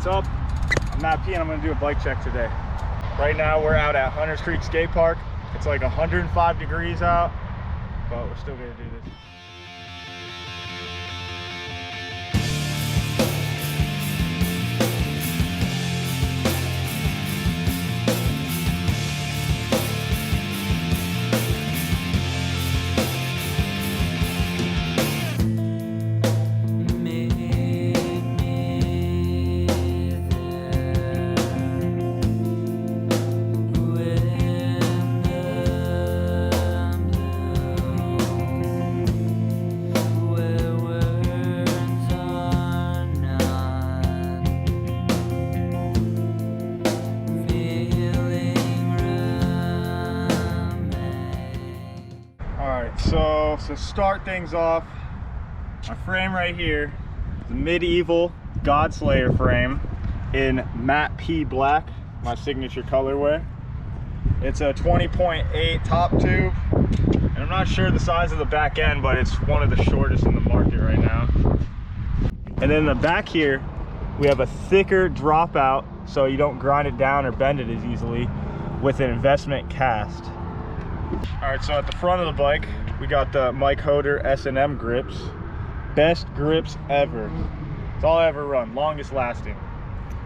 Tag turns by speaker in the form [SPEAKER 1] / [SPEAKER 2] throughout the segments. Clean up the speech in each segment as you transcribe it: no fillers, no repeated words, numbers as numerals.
[SPEAKER 1] What's up? I'm MattP and I'm gonna do a bike check today. Right now we're out at Hunters Creek Skate Park. It's like 105 degrees out, but we're still gonna do this. So to start things off, my frame right here, the medieval Godslayer frame in MattP black, my signature colorway. It's a 20.8 top tube, and I'm not sure the size of the back end, but it's one of the shortest in the market right now. And then in the back here, we have a thicker dropout, so you don't grind it down or bend it as easily, with an investment cast. All right, so at the front of the bike, we got the Mike Hoder S&M grips. Best grips ever. It's all I ever run, longest lasting.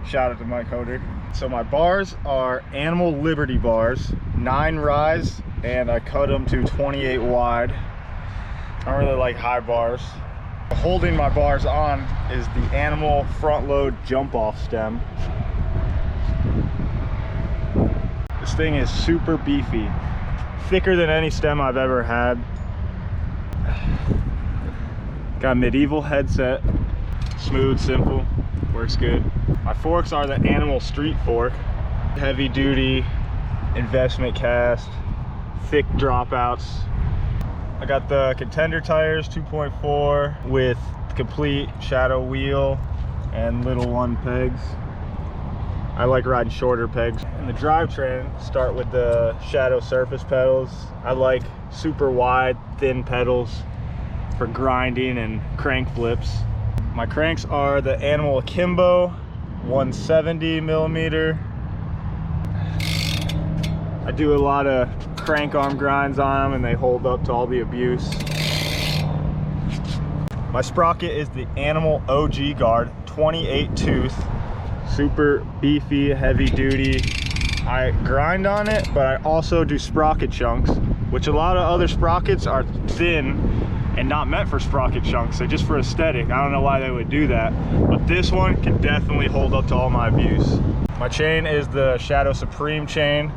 [SPEAKER 1] Shout out to Mike Hoder. So my bars are Animal Liberty bars, 9 rise, and I cut them to 28 wide. I don't really like high bars. Holding my bars on is the Animal front load jump off stem. This thing is super beefy. Thicker than any stem I've ever had. Got a medieval headset, smooth, simple, works good. My forks are the Animal Street fork, heavy duty, investment cast, thick dropouts. I got the Contender tires, 2.4 with complete shadow wheel and little one pegs. I like riding shorter pegs. And the drivetrain, start with the Shadow surface pedals. I like super wide, thin pedals for grinding and crank flips. My cranks are the Animal Akimbo, 170 millimeter. I do a lot of crank arm grinds on them and they hold up to all the abuse. My sprocket is the Animal OG Guard, 28 tooth. Super beefy, heavy duty. I grind on it, but I also do sprocket chunks, which a lot of other sprockets are thin and not meant for sprocket chunks. They're just for aesthetic. I don't know why they would do that, but this one can definitely hold up to all my abuse. My chain is the Shadow Supreme chain.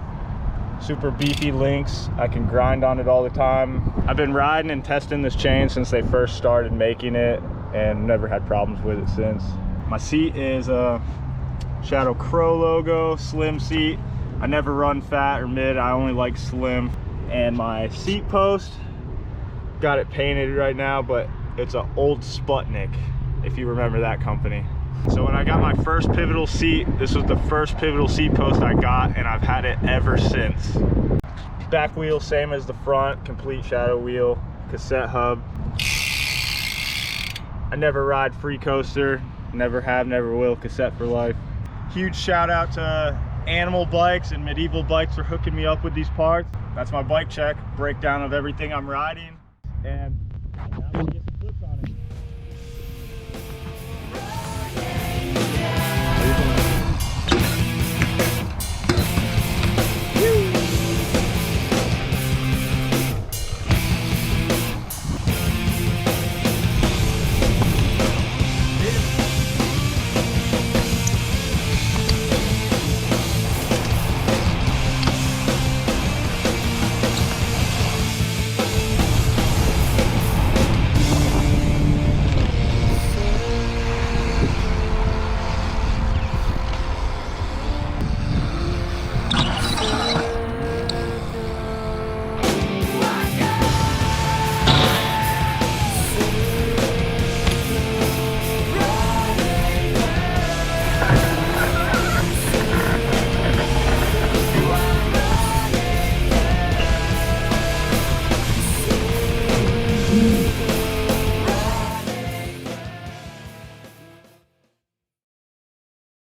[SPEAKER 1] Super beefy links. I can grind on it all the time. I've been riding and testing this chain since they first started making it and never had problems with it since. My seat is a Shadow Crow logo, slim seat. I never run fat or mid, I only like slim. And my seat post, got it painted right now, but it's an old Sputnik, if you remember that company. So when I got my first pivotal seat, this was the first pivotal seat post I got, and I've had it ever since. Back wheel, same as the front, complete shadow wheel, cassette hub. I never ride free coaster, never have, never will, cassette for life. Huge shout out to Animal Bikes and Medieval Bikes for hooking me up with these parts. That's my bike check, breakdown of everything I'm riding. And